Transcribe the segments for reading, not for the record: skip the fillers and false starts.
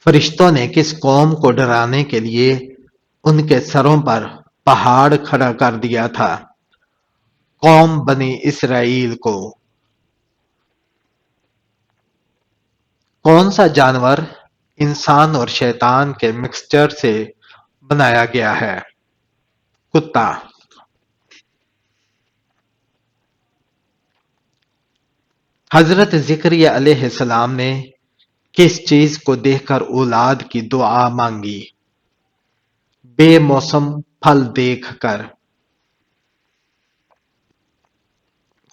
فرشتوں نے کس قوم کو ڈرانے کے لیے ان کے سروں پر پہاڑ کھڑا کر دیا تھا؟ قوم بنی اسرائیل کو۔ کون سا جانور انسان اور شیطان کے مکسچر سے بنایا گیا ہے؟ کتا۔ حضرت زکریا علیہ السلام نے کس چیز کو دیکھ کر اولاد کی دعا مانگی؟ بے موسم پھل دیکھ کر۔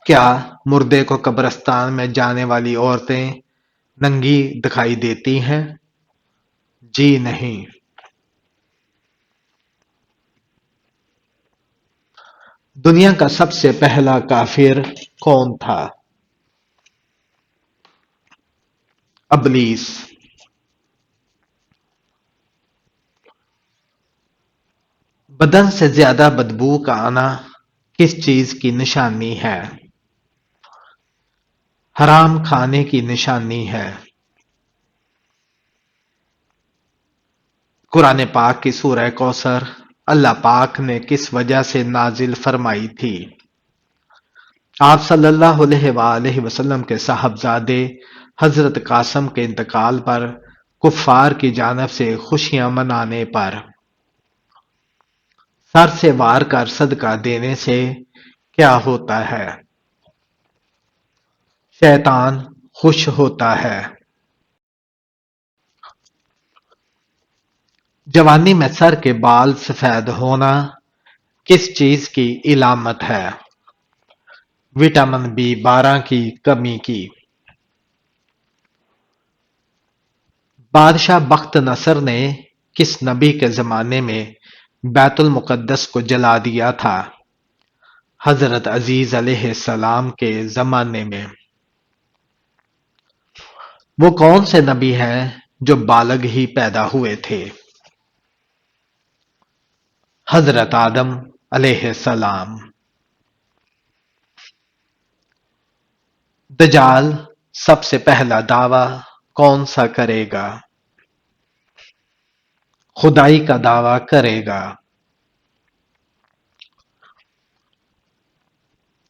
کیا مردے کو قبرستان میں جانے والی عورتیں ننگی دکھائی دیتی ہیں؟ جی نہیں۔ دنیا کا سب سے پہلا کافر کون تھا؟ ابلیس۔ بدن سے زیادہ بدبو کا آنا کس چیز کی نشانی ہے؟ حرام کھانے کی نشانی ہے۔ قرآن پاک کی سورہ کوثر اللہ پاک نے کس وجہ سے نازل فرمائی تھی؟ آپ صلی اللہ علیہ وآلہ وسلم کے صاحبزادے حضرت قاسم کے انتقال پر کفار کی جانب سے خوشیاں منانے پر۔ سر سے وار کر صدقہ دینے سے کیا ہوتا ہے؟ شیطان خوش ہوتا ہے۔ جوانی میں سر کے بال سفید ہونا کس چیز کی علامت ہے؟ وٹامن B12 کی کمی کی۔ بادشاہ بخت نصر نے کس نبی کے زمانے میں بیت المقدس کو جلا دیا تھا؟ حضرت عزیز علیہ السلام کے زمانے میں۔ وہ کون سے نبی ہیں جو بالغ ہی پیدا ہوئے تھے؟ حضرت آدم علیہ السلام۔ دجال سب سے پہلا دعویٰ کون سا کرے گا؟ خدائی کا دعویٰ کرے گا۔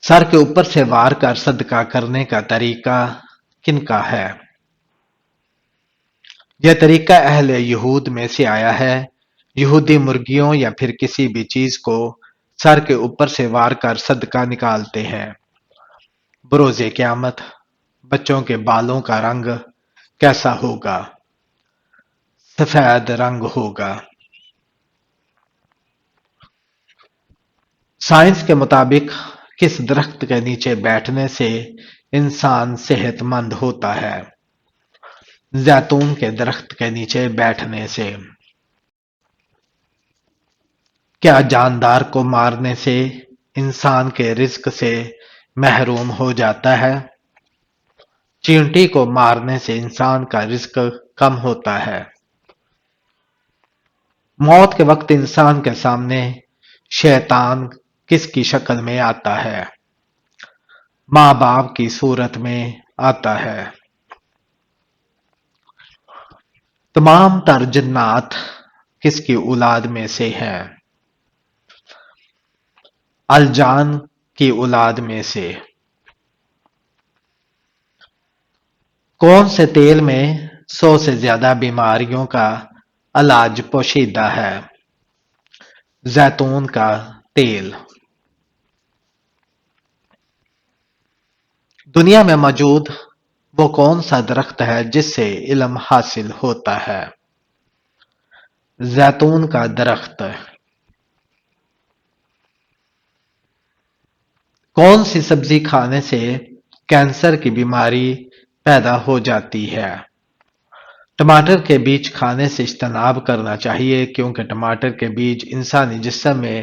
سر کے اوپر سے وار کر صدقہ کرنے کا طریقہ کن کا ہے؟ یہ طریقہ اہل یہود میں سے آیا ہے۔ یہودی مرغیوں یا پھر کسی بھی چیز کو سر کے اوپر سے وار کر صدقہ نکالتے ہیں۔ بروز قیامت بچوں کے بالوں کا رنگ کیسا ہوگا؟ سفید رنگ ہوگا۔ سائنس کے مطابق کس درخت کے نیچے بیٹھنے سے انسان صحت مند ہوتا ہے؟ زیتون کے درخت کے نیچے بیٹھنے سے۔ کیا جاندار کو مارنے سے انسان کے رزق سے محروم ہو جاتا ہے؟ چینٹی کو مارنے سے انسان کا رزق کم ہوتا ہے۔ موت کے وقت انسان کے سامنے شیطان کس کی شکل میں آتا ہے؟ ماں باپ کی صورت میں آتا ہے۔ تمام تر جنات کس کی اولاد میں سے ہیں؟ الجان کی اولاد میں سے۔ کون سے تیل میں 100 سے زیادہ بیماریوں کا علاج پوشیدہ ہے؟ زیتون کا تیل۔ دنیا میں موجود وہ کون سا درخت ہے جس سے علم حاصل ہوتا ہے؟ زیتون کا درخت۔ کون سی سبزی کھانے سے کینسر کی بیماری پیدا ہو جاتی ہے؟ ٹماٹر کے بیج کھانے سے اجتناب کرنا چاہیے کیونکہ ٹماٹر کے بیج انسانی جسم میں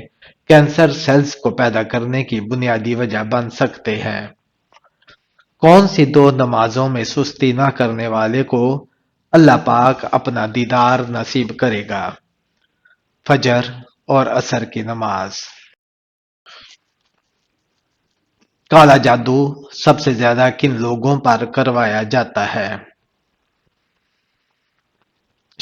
کینسر سیلز کو پیدا کرنے کی بنیادی وجہ بن سکتے ہیں۔ کون سی 2 نمازوں میں سستی نہ کرنے والے کو اللہ پاک اپنا دیدار نصیب کرے گا؟ فجر اور عصر کی نماز۔ کالا جادو سب سے زیادہ کن لوگوں پر کروایا جاتا ہے؟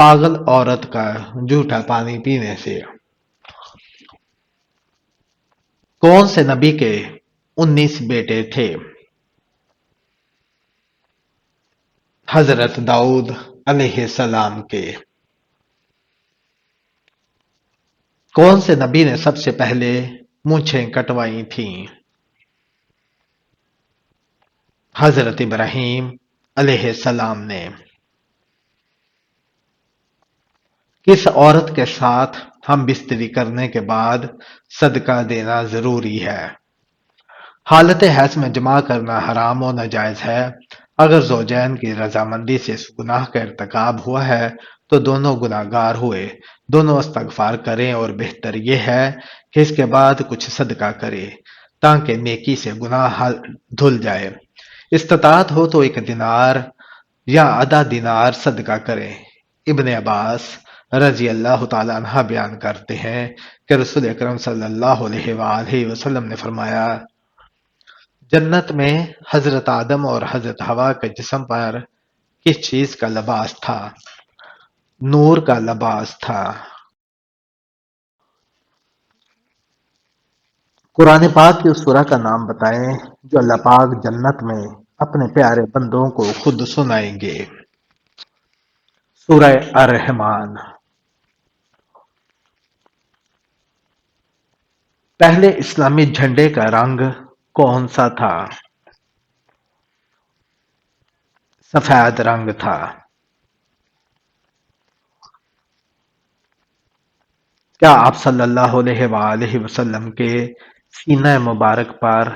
پاگل عورت کا جھوٹا پانی پینے سے۔ کون سے نبی کے 19 بیٹے تھے؟ حضرت داؤد علیہ السلام کے۔ کون سے نبی نے سب سے پہلے مونچھیں کٹوائی تھیں؟ حضرت ابراہیم علیہ السلام نے۔ کس عورت کے ساتھ ہم بستری کرنے کے بعد صدقہ دینا ضروری ہے؟ حالت حیض میں جماع کرنا حرام و ناجائز ہے۔ اگر زوجین کی رضامندی سے اس گناہ کا ارتکاب ہوا ہے تو دونوں گناہ گار ہوئے، دونوں استغفار کریں اور بہتر یہ ہے کہ اس کے بعد کچھ صدقہ کرے تاکہ نیکی سے گناہ دھل جائے۔ استطاعت ہو تو 1 دینار یا آدھا دینار صدقہ کریں۔ ابن عباس رضی اللہ تعالیٰ عنہ بیان کرتے ہیں کہ رسول اکرم صلی اللہ علیہ وآلہ وسلم نے فرمایا، جنت میں حضرت آدم اور حضرت حوا کے جسم پر کس چیز کا لباس تھا؟ نور کا لباس تھا۔ قرآن پاک کی اس سورہ کا نام بتائیں جو اللہ پاک جنت میں اپنے پیارے بندوں کو خود سنائیں گے۔ سورہ الرحمن۔ پہلے اسلامی جھنڈے کا رنگ کون سا تھا؟ سفید رنگ تھا۔ کیا آپ صلی اللہ علیہ وآلہ وسلم کے سینہ مبارک پر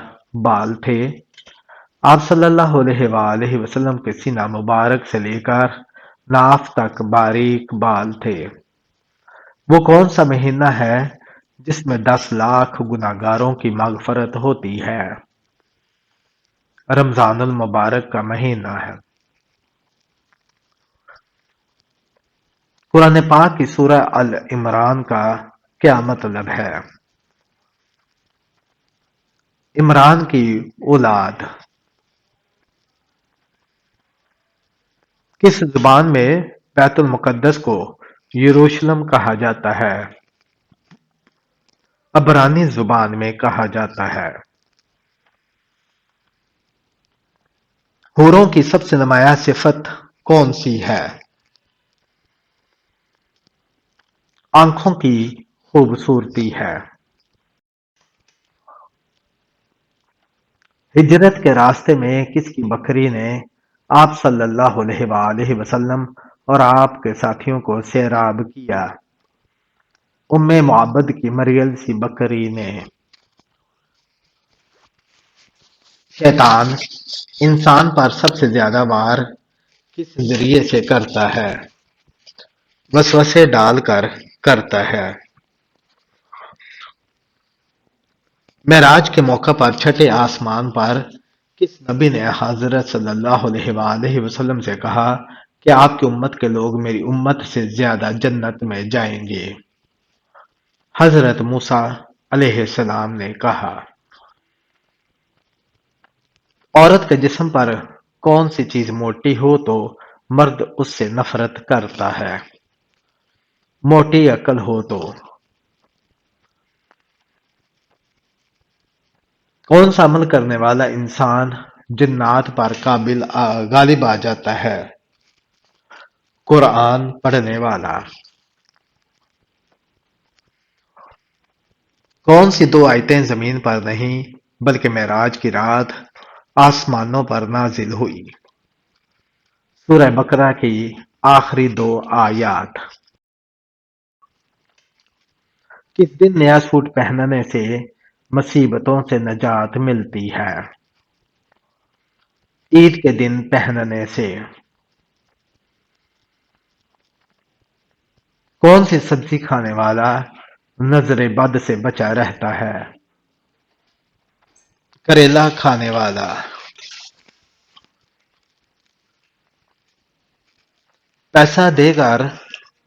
بال تھے؟ آپ صلی اللہ علیہ وآلہ وسلم کے سینہ مبارک سے لے کر ناف تک باریک بال تھے۔ وہ کون سا مہینہ ہے جس میں 10 لاکھ گناہگاروں کی مغفرت ہوتی ہے؟ رمضان المبارک کا مہینہ ہے۔ قرآن پاک کی سورہ ال-عمران کا کیا مطلب ہے؟ عمران کی اولاد۔ کس زبان میں بیت المقدس کو یروشلم کہا جاتا ہے؟ عبرانی زبان میں کہا جاتا ہے۔ حوروں کی سب سے نمایاں صفت کون سی ہے؟ آنکھوں کی خوبصورتی ہے۔ ہجرت کے راستے میں کس کی بکری نے آپ صلی اللہ علیہ وآلہ وسلم اور آپ کے ساتھیوں کو سیراب کیا؟ ام معبد کی مریل سی بکری نے۔ شیطان انسان پر سب سے زیادہ وار کس ذریعے سے کرتا ہے؟ وسوسے ڈال کر کرتا ہے۔ معراج کے موقع پر چھٹے آسمان پر کس نبی نے حضرت صلی اللہ علیہ وآلہ وسلم سے کہا کہ آپ کی امت کے لوگ میری امت سے زیادہ جنت میں جائیں گے؟ حضرت موسیٰ علیہ السلام نے کہا۔ عورت کے جسم پر کون سی چیز موٹی ہو تو مرد اس سے نفرت کرتا ہے؟ موٹی عقل ہو تو۔ کون سا عمل کرنے والا انسان جنات پر غالب آ جاتا ہے؟ قرآن پڑھنے والا۔ کون سی 2 آیتیں زمین پر نہیں بلکہ معراج کی رات آسمانوں پر نازل ہوئی؟ سورہ بقرہ کی آخری 2 آیات۔ کس دن نیا سوٹ پہننے سے مصیبتوں سے نجات ملتی ہے؟ عید کے دن پہننے سے۔ کون سی سبزی کھانے والا نظر بد سے بچا رہتا ہے؟ کریلا کھانے والا۔ پیسہ دے کر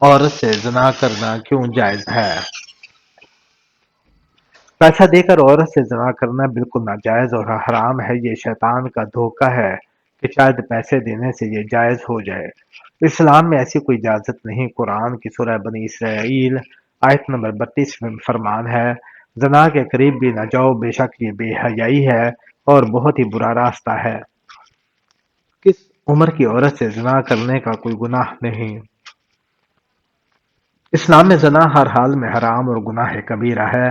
عورت سے زنا کرنا کیوں جائز ہے؟ پیسہ دے کر عورت سے زنا کرنا بالکل ناجائز اور حرام ہے۔ یہ شیطان کا دھوکہ ہے کہ شاید پیسے دینے سے یہ جائز ہو جائے۔ اسلام میں ایسی کوئی اجازت نہیں۔ قرآن کی سورہ بنی اسرائیل آیت نمبر 32 میں فرمان ہے، زنا کے قریب بھی نہ جاؤ، بے شک یہ بے حیائی ہے اور بہت ہی برا راستہ ہے۔ کس عمر کی عورت سے زنا کرنے کا کوئی گناہ نہیں۔ اسلام میں زنا ہر حال میں حرام اور گناہ کبیرہ ہے،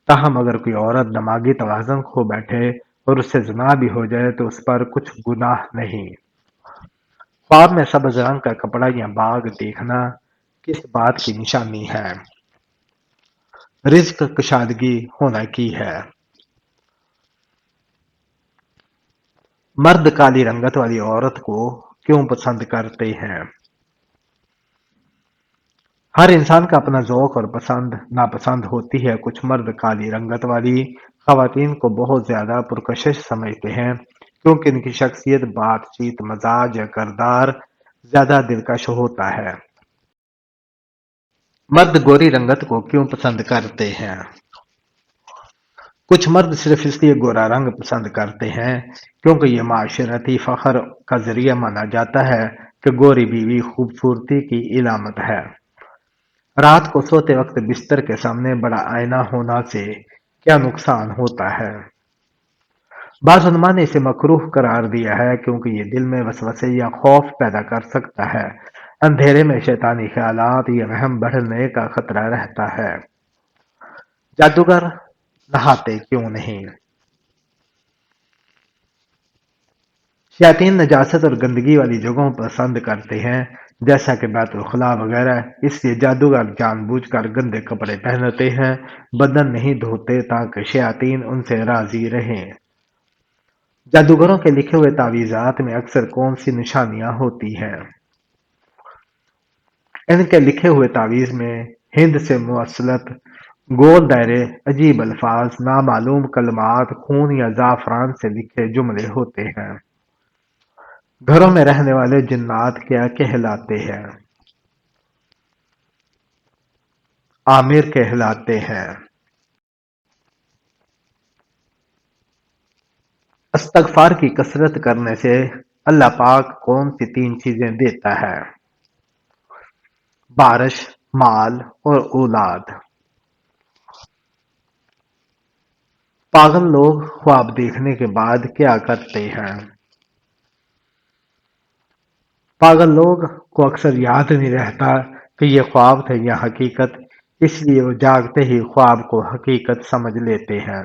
تاہم اگر کوئی عورت دماغی توازن کھو بیٹھے اور اس سے زنا بھی ہو جائے تو اس پر کچھ گناہ نہیں۔ خواب میں سبز رنگ کا کپڑا یا باغ دیکھنا کس بات کی نشانی ہے؟ رزق کشادگی ہونا کی ہے۔ مرد کالی رنگت والی عورت کو کیوں پسند کرتے ہیں؟ ہر انسان کا اپنا ذوق اور پسند ناپسند ہوتی ہے۔ کچھ مرد کالی رنگت والی خواتین کو بہت زیادہ پرکشش سمجھتے ہیں کیونکہ ان کی شخصیت، بات چیت، مزاج یا کردار زیادہ دلکش ہوتا ہے۔ مرد گوری رنگت کو کیوں پسند کرتے ہیں؟ کچھ مرد صرف اس لیے گورا رنگ پسند کرتے ہیں کیونکہ یہ معاشرتی فخر کا ذریعہ مانا جاتا ہے کہ گوری بیوی خوبصورتی کی علامت ہے۔ رات کو سوتے وقت بستر کے سامنے بڑا آئینہ ہونا سے کیا نقصان ہوتا ہے؟ بعض علماء نے اسے مکروہ قرار دیا ہے کیونکہ یہ دل میں وسوسے یا خوف پیدا کر سکتا ہے۔ اندھیرے میں شیطانی خیالات یا وہم بڑھنے کا خطرہ رہتا ہے۔ جادوگر نہاتے کیوں نہیں؟ شیاطین نجاست اور گندگی والی جگہوں پسند کرتے ہیں جیسا کہ بیت الخلاء وغیرہ، اس لیے جادوگر جان بوجھ کر گندے کپڑے پہنتے ہیں، بدن نہیں دھوتے تاکہ شیاطین ان سے راضی رہیں۔ جادوگروں کے لکھے ہوئے تعویذات میں اکثر کون سی نشانیاں ہوتی ہیں؟ ان کے لکھے ہوئے تعویذ میں ہند سے موصلت، گول دائرے، عجیب الفاظ، نامعلوم کلمات، خون یا زعفران سے لکھے جملے ہوتے ہیں۔ گھروں میں رہنے والے جنات کیا کہلاتے ہیں؟ عامر کہلاتے ہیں۔ استغفار کی کثرت کرنے سے اللہ پاک کون سی 3 چیزیں دیتا ہے؟ بارش، مال اور اولاد۔ پاگل لوگ خواب دیکھنے کے بعد کیا کرتے ہیں؟ پاگل لوگ کو اکثر یاد نہیں رہتا کہ یہ خواب تھے یا حقیقت، اس لیے وہ جاگتے ہی خواب کو حقیقت سمجھ لیتے ہیں۔